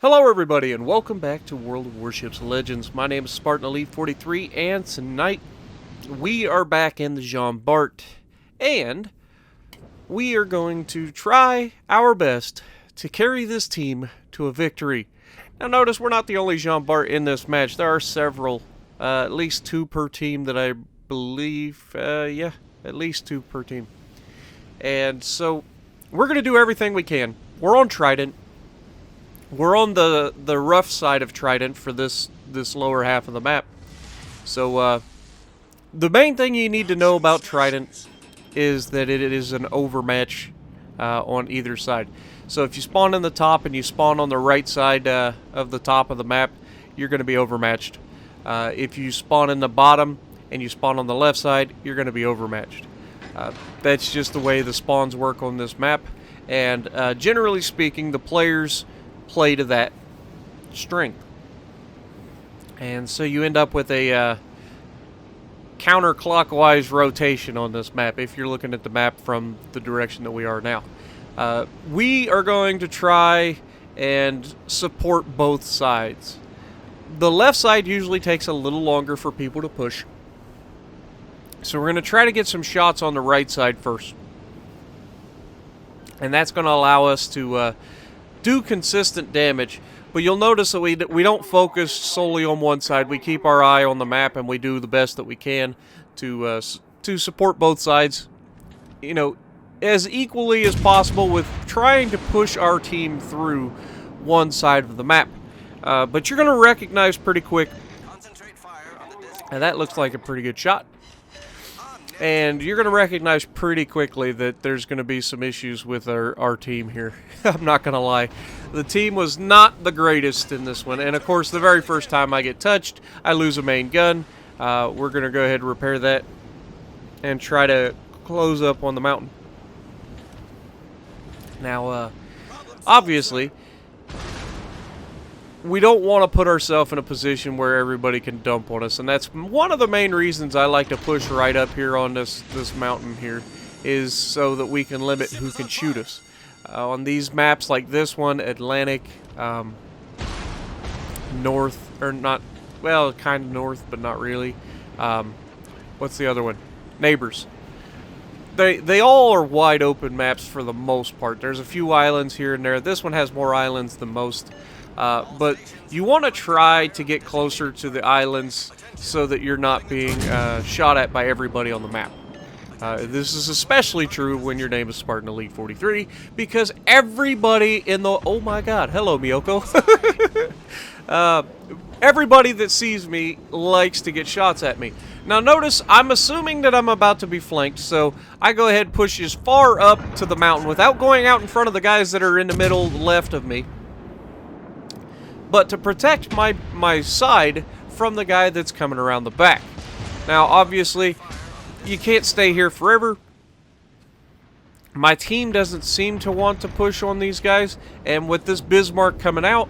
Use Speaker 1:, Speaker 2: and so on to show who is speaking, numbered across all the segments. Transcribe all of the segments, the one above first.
Speaker 1: Hello everybody and welcome back to World of Warships Legends. My name is Spartan Elite 43 and tonight we are back in the Jean Bart and we are going to try our best to carry this team to a victory. Now notice we're not the only Jean Bart in this match. There are several, at least two per team that I believe, yeah, at least two per team. And so we're going to do everything we can. We're on Trident. We're on the rough side of Trident for this lower half of the map. So the main thing you need to know about Trident is that it is an overmatch on either side. So if you spawn in the top and you spawn on the right side of the top of the map, you're going to be overmatched. If you spawn in the bottom and you spawn on the left side, you're going to be overmatched. That's just the way the spawns work on this map. And generally speaking, the players play to that strength. And so you end up with a counterclockwise rotation on this map if you're looking at the map from the direction that we are now. We are going to try and support both sides. The left side usually takes a little longer for people to push. So we're going to try to get some shots on the right side first. And that's going to allow us to do consistent damage, but you'll notice that we don't focus solely on one side. We keep our eye on the map and we do the best that we can to support both sides, you know, as equally as possible, with trying to push our team through one side of the map. But you're going to recognize pretty quick, and that looks like a pretty good shot. And you're going to recognize pretty quickly that there's going to be some issues with our team here. I'm not going to lie. The team was not the greatest in this one. And, of course, the very first time I get touched, I lose a main gun. We're going to go ahead and repair that and try to close up on the mountain. Now, obviously, we don't want to put ourselves in a position where everybody can dump on us, and that's one of the main reasons I like to push right up here on this mountain here, is so that we can limit who can shoot us. On these maps like this one, Atlantic, north, or not, well, kind of north, but not really. What's the other one? Neighbors. They all are wide open maps for the most part. There's a few islands here and there. This one has more islands than most. But you want to try to get closer to the islands so that you're not being shot at by everybody on the map. This is especially true when your name is Spartan Elite 43, because everybody in the... Oh my god, hello Miyoko. Everybody that sees me likes to get shots at me. Now notice, I'm assuming that I'm about to be flanked, so I go ahead and push as far up to the mountain without going out in front of the guys that are in the middle left of me, but to protect my side from the guy that's coming around the back. Now, obviously, you can't stay here forever. My team doesn't seem to want to push on these guys, and with this Bismarck coming out,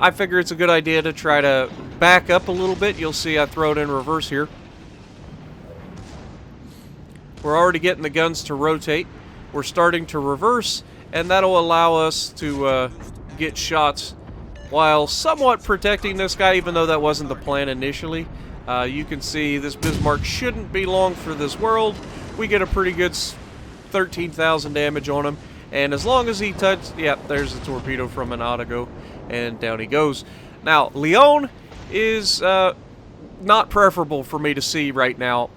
Speaker 1: I figure it's a good idea to try to back up a little bit. You'll see I throw it in reverse here. We're already getting the guns to rotate. We're starting to reverse, and that'll allow us to get shots while somewhat protecting this guy, even though that wasn't the plan initially. You can see this Bismarck shouldn't be long for this world. We get a pretty good 13,000 damage on him. And as long as he touches... Yeah, there's a torpedo from an Autogo. And down he goes. Now, Leon is not preferable for me to see right now,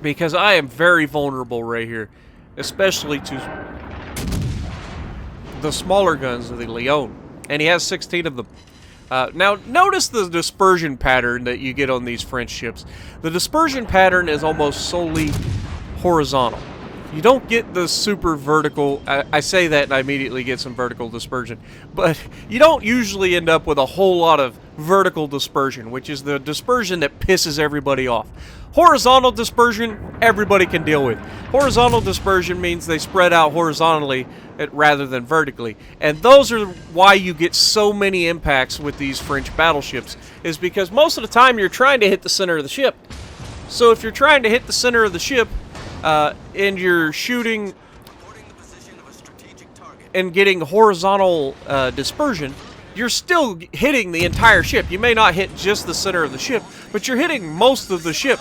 Speaker 1: because I am very vulnerable right here. Especially to the smaller guns of the Leon. And he has 16 of them. Now, notice the dispersion pattern that you get on these French ships. The dispersion pattern is almost solely horizontal. You don't get the super vertical... I say that and I immediately get some vertical dispersion. But you don't usually end up with a whole lot of vertical dispersion, which is the dispersion that pisses everybody off. Horizontal dispersion, everybody can deal with. Horizontal dispersion means they spread out horizontally rather than vertically. And those are why you get so many impacts with these French battleships, is because most of the time you're trying to hit the center of the ship. So if you're trying to hit the center of the ship, and you're shooting and getting horizontal dispersion, you're still hitting the entire ship. You may not hit just the center of the ship, but you're hitting most of the ship.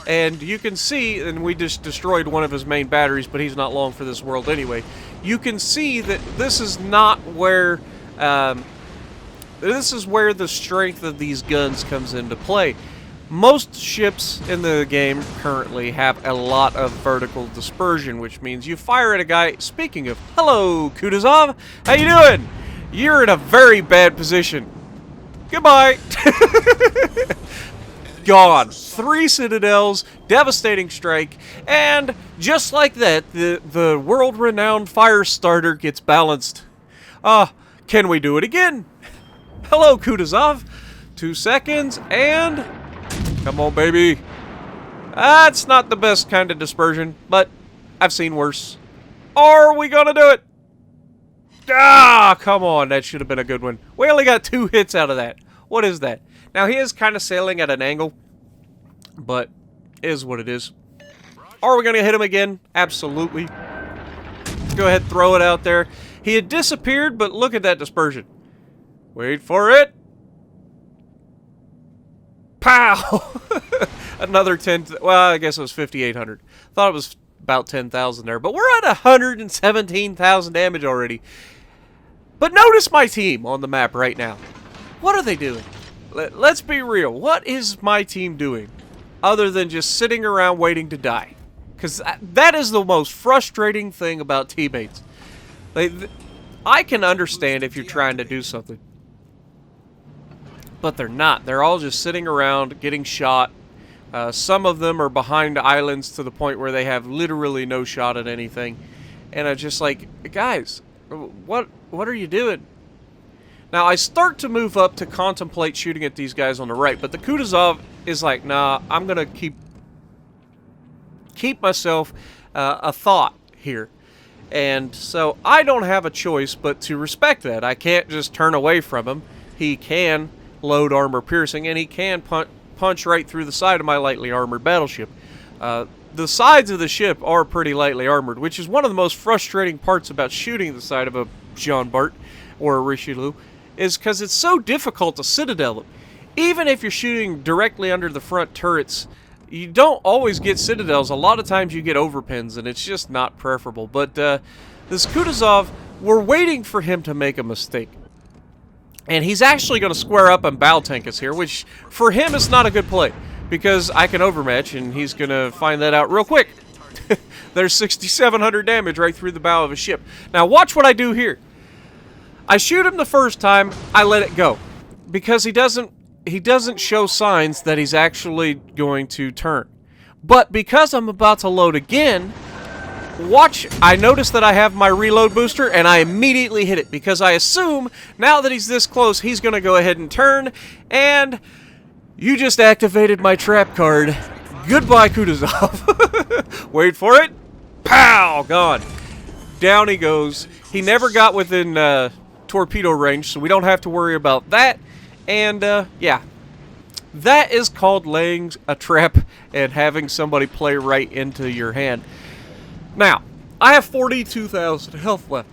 Speaker 1: And you can see, and we just destroyed one of his main batteries, but he's not long for this world anyway. You can see that this is not where, this is where the strength of these guns comes into play. Most ships in the game currently have a lot of vertical dispersion, which means you fire at a guy. Speaking of, hello, Kutuzov, how you doing? You're in a very bad position. Goodbye. Gone. 3 citadels, devastating strike, and just like that, the world-renowned fire starter gets balanced. Can we do it again? Hello, Kutuzov. 2 seconds, and come on, baby. That's not the best kind of dispersion, but I've seen worse. Are we gonna do it? Come on, that should have been a good one. We only got 2 hits out of that. What is that? Now, he is kind of sailing at an angle, but is what it is. Are we going to hit him again? Absolutely. Let's go ahead and throw it out there. He had disappeared, but look at that dispersion. Wait for it. Pow! Another 10... Well, I guess it was 5,800. Thought it was about 10,000 there, but we're at 117,000 damage already. But notice my team on the map right now. What are they doing? Let's be real. What is my team doing other than just sitting around waiting to die? Because that is the most frustrating thing about teammates. I can understand if you're trying to do something, but they're not. They're all just sitting around getting shot. Some of them are behind islands to the point where they have literally no shot at anything. And I'm just like, guys, what are you doing? Now, I start to move up to contemplate shooting at these guys on the right, but the Kutuzov is like, nah, I'm going to keep myself a thought here. And so I don't have a choice but to respect that. I can't just turn away from him. He can load armor piercing, and he can punch right through the side of my lightly armored battleship. The sides of the ship are pretty lightly armored, which is one of the most frustrating parts about shooting the side of a Jean Bart or a Richelieu, is because it's so difficult to citadel them. Even if you're shooting directly under the front turrets, you don't always get citadels. A lot of times you get overpins, and it's just not preferable. But this Kutuzov, we're waiting for him to make a mistake. And he's actually going to square up and bow tank us here, which for him is not a good play, because I can overmatch, and he's going to find that out real quick. There's 6,700 damage right through the bow of a ship. Now watch what I do here. I shoot him the first time, I let it go, because he doesn't show signs that he's actually going to turn. But because I'm about to load again, watch, I notice that I have my reload booster, and I immediately hit it, because I assume now that he's this close, he's going to go ahead and turn, and you just activated my trap card. Goodbye, Kutuzov. Wait for it. Pow! Gone. Down he goes. He never got within torpedo range, so we don't have to worry about that. And, yeah. That is called laying a trap and having somebody play right into your hand. Now, I have 42,000 health left.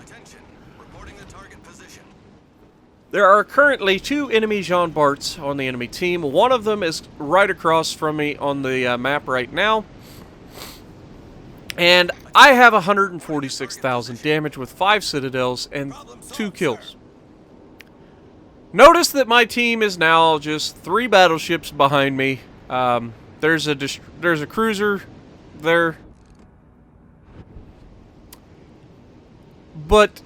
Speaker 2: Attention, reporting the target position.
Speaker 1: There are currently 2 enemy Jean Barts on the enemy team. One of them is right across from me on the map right now. And I have 146,000 damage with 5 citadels and 2 kills. Notice that my team is now just 3 battleships behind me. There's a cruiser there. But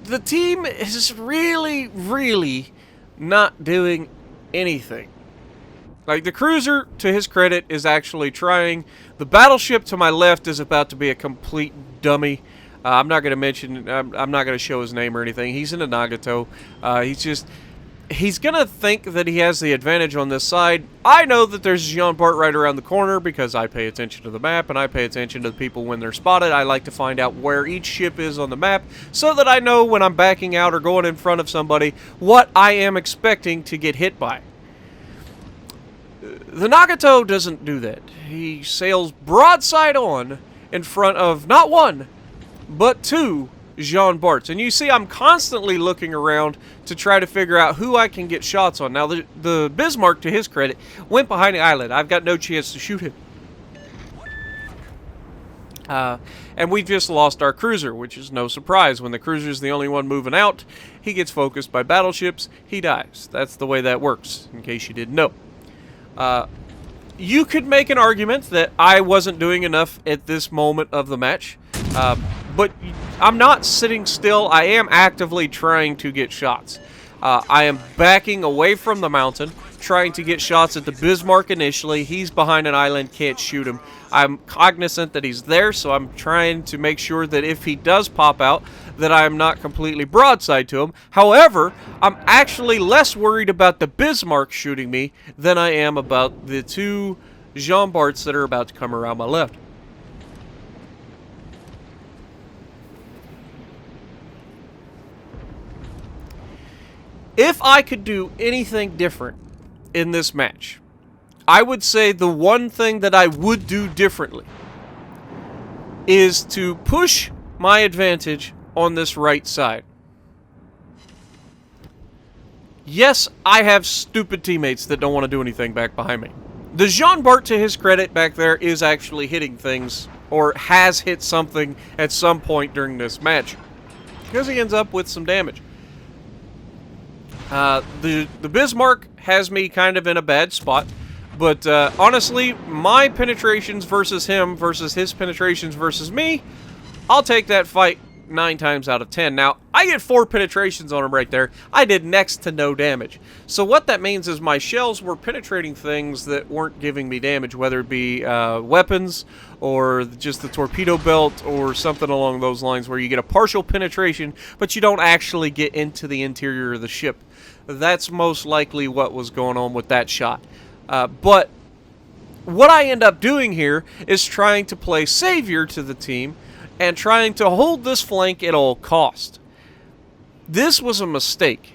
Speaker 1: the team is really, really not doing anything. Like, the cruiser, to his credit, is actually trying. The battleship to my left is about to be a complete dummy. I'm not going to mention, I'm not going to show his name or anything. He's in a Nagato. He's going to think that he has the advantage on this side. I know that there's Jean Bart right around the corner because I pay attention to the map and I pay attention to the people when they're spotted. I like to find out where each ship is on the map so that I know when I'm backing out or going in front of somebody what I am expecting to get hit by. The Nagato doesn't do that. He sails broadside on in front of not 1, but 2 Jean Barts. And you see I'm constantly looking around to try to figure out who I can get shots on. Now, the Bismarck, to his credit, went behind the island. I've got no chance to shoot him. And we've just lost our cruiser, which is no surprise. When the cruiser's the only one moving out, he gets focused by battleships, he dies. That's the way that works, in case you didn't know. You could make an argument that I wasn't doing enough at this moment of the match, but I'm not sitting still. I am actively trying to get shots. I am backing away from the mountain, trying to get shots at the Bismarck initially. He's behind an island, can't shoot him. I'm cognizant that he's there, so I'm trying to make sure that if he does pop out, that I'm not completely broadside to him. However, I'm actually less worried about the Bismarck shooting me than I am about the two Jean Barts that are about to come around my left. If I could do anything different in this match, I would say the one thing that I would do differently is to push my advantage on this right side. Yes, I have stupid teammates that don't want to do anything back behind me. The Jean Bart, to his credit, back there is actually hitting things, or has hit something at some point during this match, because he ends up with some damage. The Bismarck has me kind of in a bad spot, but honestly, my penetrations versus him versus his penetrations versus me, I'll take that fight 9 times out of 10. Now, I get 4 penetrations on him right there. I did next to no damage. So what that means is my shells were penetrating things that weren't giving me damage, whether it be weapons or just the torpedo belt or something along those lines where you get a partial penetration, but you don't actually get into the interior of the ship. That's most likely what was going on with that shot. But what I end up doing here is trying to play savior to the team and trying to hold this flank at all cost. This was a mistake,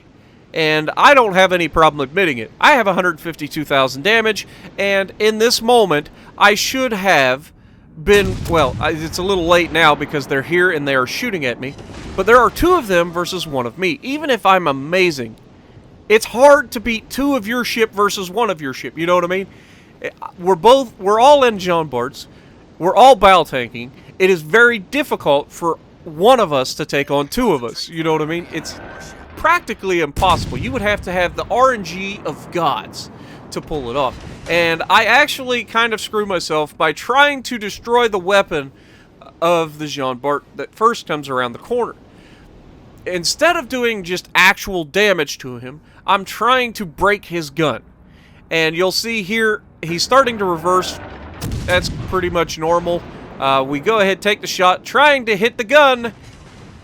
Speaker 1: and I don't have any problem admitting it. I have 152,000 damage, and in this moment, I should have been, well, it's a little late now because they're here and they are shooting at me, but there are 2 of them versus 1 of me. Even if I'm amazing, it's hard to beat 2 of your ship versus 1 of your ship, you know what I mean? We're all in Jean Barts, we're all battle tanking. It is very difficult for 1 of us to take on 2 of us, you know what I mean? It's practically impossible. You would have to have the RNG of gods to pull it off. And I actually kind of screw myself by trying to destroy the weapon of the Jean Bart that first comes around the corner. Instead of doing just actual damage to him, I'm trying to break his gun. And you'll see here, he's starting to reverse. That's pretty much normal. We go ahead, take the shot, trying to hit the gun,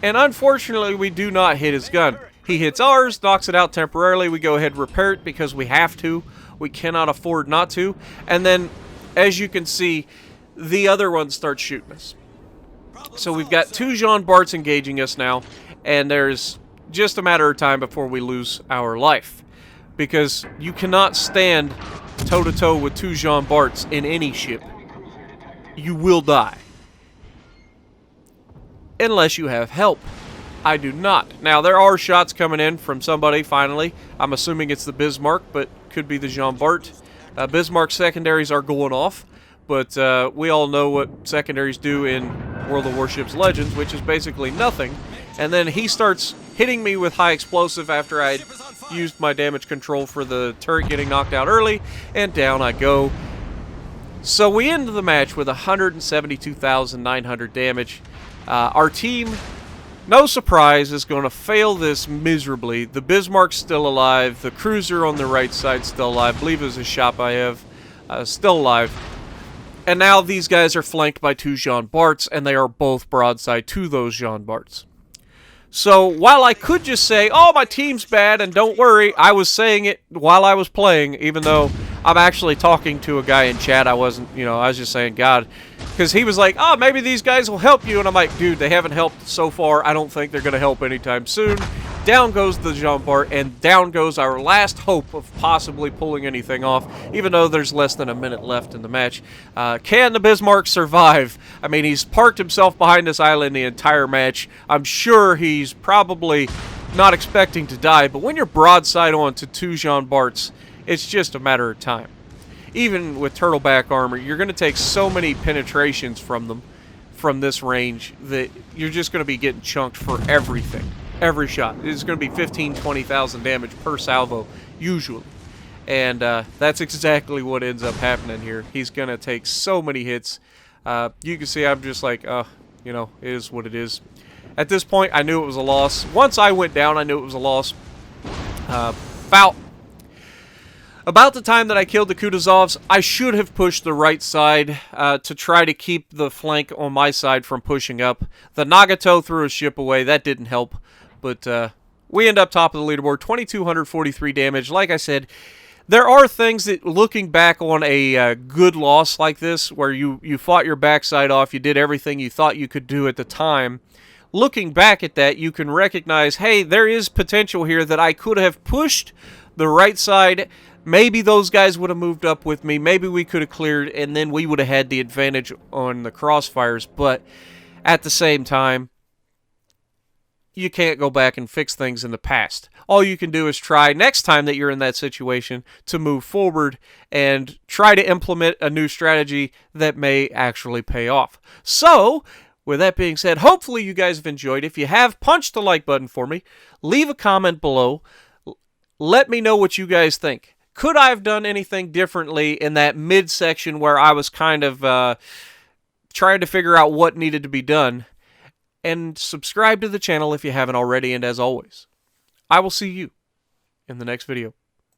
Speaker 1: and unfortunately we do not hit his gun. He hits ours, knocks it out temporarily. We go ahead and repair it because we have to. We cannot afford not to. And then, as you can see, the other one starts shooting us. So we've got 2 Jean Barts engaging us now, and there's just a matter of time before we lose our life. Because you cannot stand toe-to-toe with 2 Jean Barts in any ship. You will die. Unless you have help. I do not. Now, there are shots coming in from somebody, finally. I'm assuming it's the Bismarck, but could be the Jean Bart. Bismarck secondaries are going off, but we all know what secondaries do in World of Warships Legends, which is basically nothing. And then he starts hitting me with high explosive after I used my damage control for the turret getting knocked out early, and down I go. So we end the match with 172,900 damage. Our team, no surprise, is going to fail this miserably. The Bismarck's still alive. The cruiser on the right side still alive. I believe it was a Shapayev, still alive. And now these guys are flanked by 2 Jean Barts, and they are both broadside to those Jean Barts. So while I could just say, oh, my team's bad, and don't worry, I was saying it while I was playing, even though I'm actually talking to a guy in chat. I wasn't, I was just saying, God, because he was like, oh, maybe these guys will help you, and I'm like, dude, they haven't helped so far. I don't think they're going to help anytime soon. down goes the Jean Bart, and down goes our last hope of possibly pulling anything off, even though there's less than a minute left in the match. Can the Bismarck survive? I mean, he's parked himself behind this island the entire match. I'm sure he's probably not expecting to die, but when you're broadside on to 2 Jean Barts, it's just a matter of time. Even with turtleback armor, you're going to take so many penetrations from them, from this range, that you're just going to be getting chunked for everything. Every shot. It's going to be 15,000, 20,000 damage per salvo, usually. And that's exactly what ends up happening here. He's going to take so many hits. You can see I'm just like, you know, it is what it is. At this point, I knew it was a loss. Once I went down, I knew it was a loss. About the time that I killed the Kutuzovs, I should have pushed the right side to try to keep the flank on my side from pushing up. The Nagato threw a ship away. That didn't help. But we end up top of the leaderboard, 2,243 damage. Like I said, there are things that, looking back on a good loss like this, where you fought your backside off, you did everything you thought you could do at the time, looking back at that, you can recognize, hey, there is potential here that I could have pushed the right side. Maybe those guys would have moved up with me. Maybe we could have cleared, and then we would have had the advantage on the crossfires. But at the same time, you can't go back and fix things in the past. All you can do is try, next time that you're in that situation, to move forward and try to implement a new strategy that may actually pay off. So, with that being said, hopefully you guys have enjoyed. If you have, punch the like button for me. Leave a comment below. Let me know what you guys think. Could I have done anything differently in that midsection where I was kind of trying to figure out what needed to be done? And subscribe to the channel if you haven't already, and as always, I will see you in the next video.